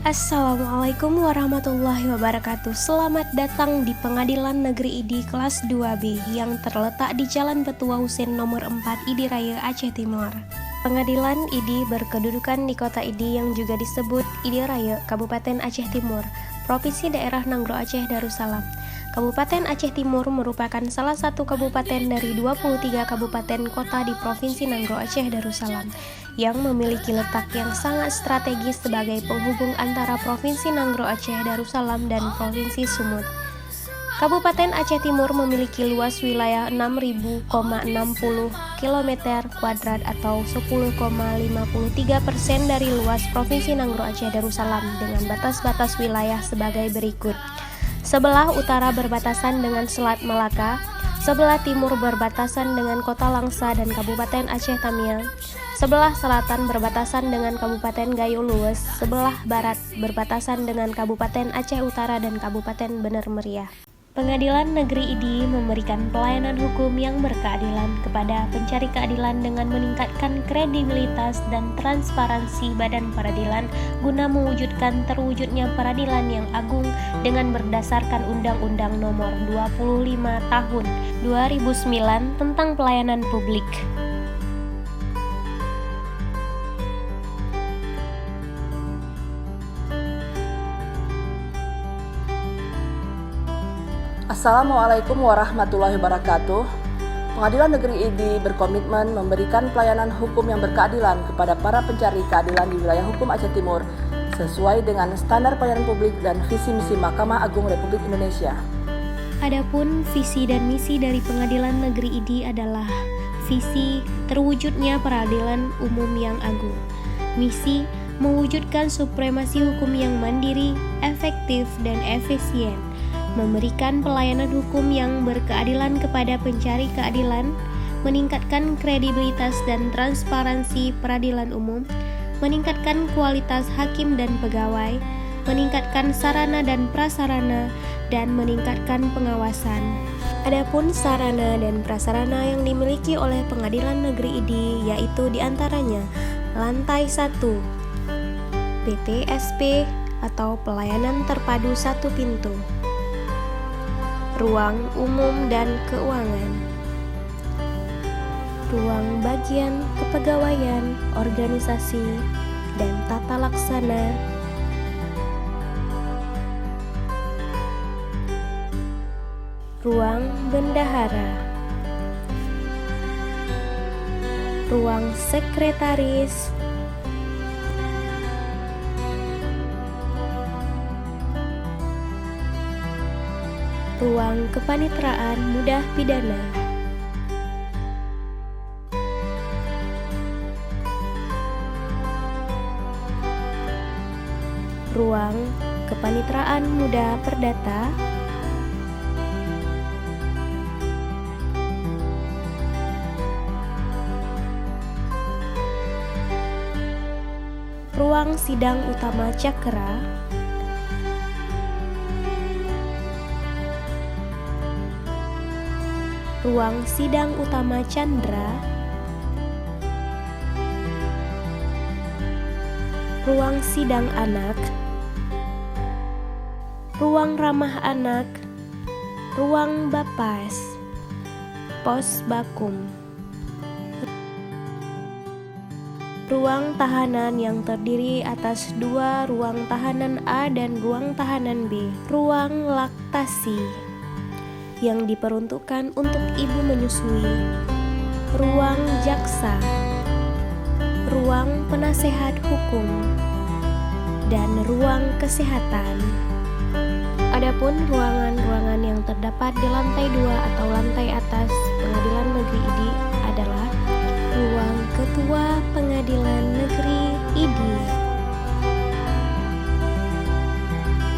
Assalamualaikum warahmatullahi wabarakatuh. Selamat datang di Pengadilan Negeri ID kelas 2B yang terletak di Jalan Petua Husein nomor 4 ID Raya Aceh Timur. Pengadilan ID berkedudukan di kota ID yang juga disebut ID Raya, Kabupaten Aceh Timur, Provinsi Daerah Nanggro Aceh Darussalam. Kabupaten Aceh Timur merupakan salah satu kabupaten dari 23 kabupaten kota di Provinsi Nanggro Aceh Darussalam yang memiliki letak yang sangat strategis sebagai penghubung antara Provinsi Nanggro Aceh Darussalam dan Provinsi Sumut. Kabupaten Aceh Timur memiliki luas wilayah 6.060 km² atau 10,53% dari luas Provinsi Nanggro Aceh Darussalam dengan batas-batas wilayah sebagai berikut. Sebelah utara berbatasan dengan Selat Melaka, sebelah timur berbatasan dengan Kota Langsa dan Kabupaten Aceh Tamiang, sebelah selatan berbatasan dengan Kabupaten Gayo Lues, sebelah barat berbatasan dengan Kabupaten Aceh Utara dan Kabupaten Bener Meriah. Pengadilan Negeri ID memberikan pelayanan hukum yang berkeadilan kepada pencari keadilan dengan meningkatkan kredibilitas dan transparansi badan peradilan guna mewujudkan terwujudnya peradilan yang agung dengan berdasarkan Undang-Undang Nomor 25 Tahun 2009 tentang Pelayanan Publik. Assalamualaikum warahmatullahi wabarakatuh. Pengadilan Negeri ID berkomitmen memberikan pelayanan hukum yang berkeadilan kepada para pencari keadilan di wilayah hukum Aceh Timur sesuai dengan standar pelayanan publik dan visi misi Mahkamah Agung Republik Indonesia. Adapun visi dan misi dari Pengadilan Negeri ID adalah visi terwujudnya peradilan umum yang agung. Misi mewujudkan supremasi hukum yang mandiri, efektif dan efisien. Memberikan pelayanan hukum yang berkeadilan kepada pencari keadilan, meningkatkan kredibilitas dan transparansi peradilan umum, meningkatkan kualitas hakim dan pegawai, meningkatkan sarana dan prasarana, dan meningkatkan pengawasan. Adapun sarana dan prasarana yang dimiliki oleh Pengadilan Negeri ID yaitu diantaranya lantai 1, PTSP atau pelayanan terpadu satu pintu, ruang umum dan keuangan, ruang bagian kepegawaian, organisasi, dan tata laksana, ruang bendahara, ruang sekretaris, ruang kepanitraan mudah pidana, ruang kepanitraan muda perdata, ruang sidang utama Cakra, ruang sidang utama Chandra, ruang sidang anak, ruang ramah anak, ruang bapas, pos bakum, ruang tahanan yang terdiri atas 2 ruang tahanan A dan ruang tahanan B, ruang laktasi yang diperuntukkan untuk ibu menyusui, ruang jaksa, ruang penasehat hukum, dan ruang kesehatan. Adapun ruangan-ruangan yang terdapat di lantai 2 atau lantai atas Pengadilan Negeri ID adalah ruang Ketua Pengadilan Negeri ID,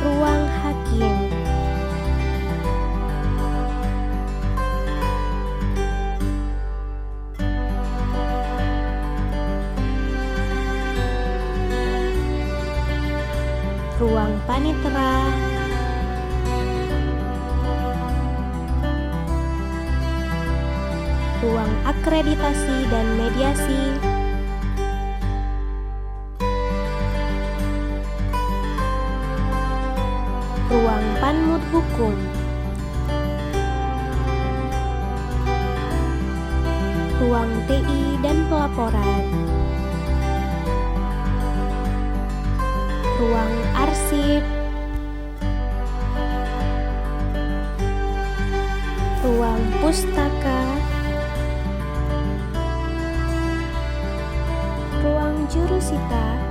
ruang hakim, ruang panitera, ruang akreditasi dan mediasi, ruang panmut hukum, ruang TI dan pelaporan, ruang arsip, ruang pustaka, ruang jurusita,